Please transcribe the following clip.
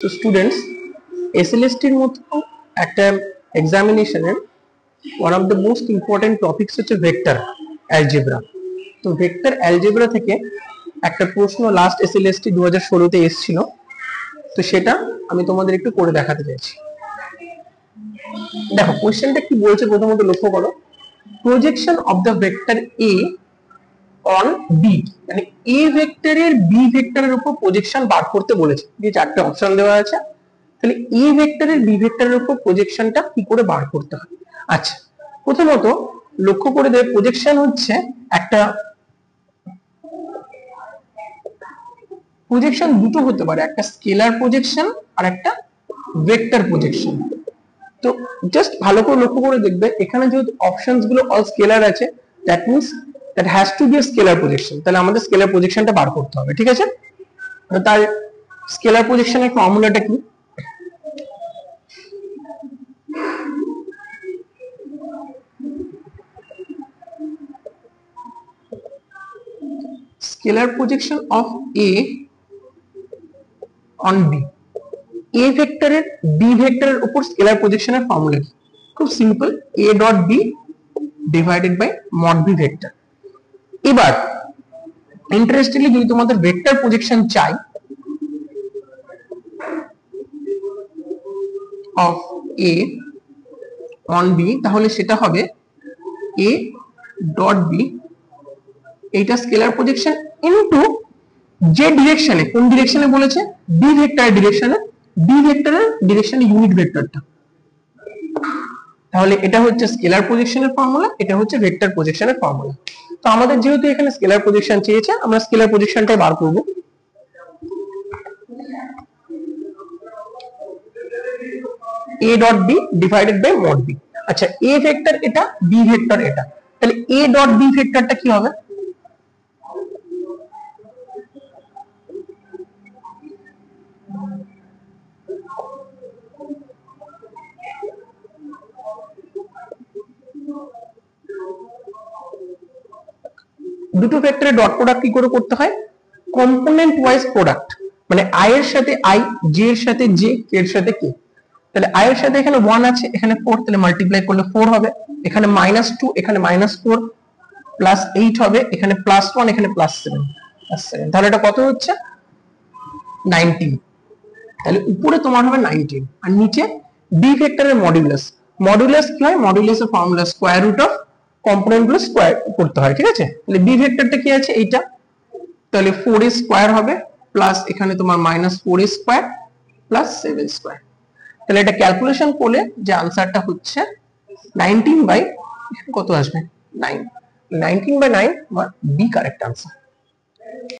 তো স্টুডেন্টস, এসএলএসটির মতো একটা এক্সামিনেশনের one of the most important topics হচ্ছে ভেক্টর অ্যালজেব্রা। তো ভেক্টর অ্যালজেব্রা থেকে একটা প্রশ্ন লাস্ট এসএলএসটি 2016-তে এসেছিল, তো সেটা আমি তোমাদের একটু করে দেখাতে চাইছি। দেখো কোশ্চেনটা কি বলছে, প্রথমত লক্ষ্য করো, projection of the vector A on B, মানে এ ভেক্টরের বি ভেক্টরের উপর প্রজেকশন বার করতে বলেছে। যে চারটে অপশন দেওয়া আছে, তাহলে এ ভেক্টরের বি ভেক্টরের উপর প্রজেকশনটা কি করে বার করতে হয়। আচ্ছা, প্রথমত লক্ষ্য করে দেবে, প্রজেকশন হচ্ছে একটা, প্রজেকশন দুটো হতে পারে, একটা স্কেলার প্রজেকশন আর একটা ভেক্টর প্রজেকশন। তো জাস্ট ভালো করে লক্ষ্য করে দেখবে, এখানে যেহেতু অপশনস গুলো অল স্কেলার আছে, that means that has to be a scalar projection. তাহলে আমাদের স্কেলার প্রজেকশনটা বার করতে হবে, ঠিক আছে। তার স্কেলার প্রজেকশনের ফর্মুলাটা কি? Scalar projection of A on B, A ভেক্টরের বি ভেক্টরের উপর স্কেলার প্রজেকশনের ফর্মুলা কি? খুব simple, A dot B divided by mod B vector. এবার ইন্টারেস্টিংলি যদি তোমাদের ভেক্টর প্রজেকশন চাই অফ এ অন বি, তাহলে সেটা হবে এ ডট বি, এইটা স্কেলার প্রজেকশন ইনটু যে ডিরেকশনে, কোন ডিরেকশনে বলেছে, বি ভেক্টরের ডিরেকশনে, বি ভেক্টরের ডিরেকশনে ইউনিট ভেক্টরটা। তাহলে এটা হচ্ছে স্কেলার প্রজেকশনের ফর্মুলা, এটা হচ্ছে ভেক্টর প্রজেকশনের ফর্মুলা। তো আমাদের যেহেতু এখানে স্কেলার প্রজেকশন চেয়েছে, আমরা স্কেলার প্রজেকশনটাই বার করব। a dot B divided by mod B. আচ্ছা, a ভেক্টর এটা, b ভেক্টর এটা, তাহলে a ডট b ভেক্টরটা কি হবে? দুটো ভেক্টরের ডট প্রোডাক্ট কি করে করতে হয়? কম্পোনেন্ট ওয়াইজ প্রোডাক্ট, মানে i এর সাথে i, j এর সাথে j, k এর সাথে k। তাহলে i এর সাথে এখানে 1 আছে, এখানে 4, তাহলে মাল্টিপ্লাই করলে 4 হবে, এখানে -2, এখানে -4, প্লাস 8 হবে, এখানে +1, এখানে +7, তাহলে এটা কত হচ্ছে? 19। তাহলে উপরে তোমার হবে 19, আর নিচে বি ভেক্টরের মডুলাস। মডুলাস কি হয়? মডুলাসের formula square root of component গুলো স্কয়ার করতে হয়, ঠিক আছে। তাহলে বি ভেক্টরটা কি আছে? এইটা, তাহলে 4 এর স্কয়ার হবে, প্লাস এখানে তোমার -4 এর স্কয়ার প্লাস 7 স্কয়ার। তাহলে এটা ক্যালকুলেশন করলে যে আনসারটা হচ্ছে 19 বাই, কত আসবে? 9। 19 বাই 9 আমার বি কারেক্ট আনসার।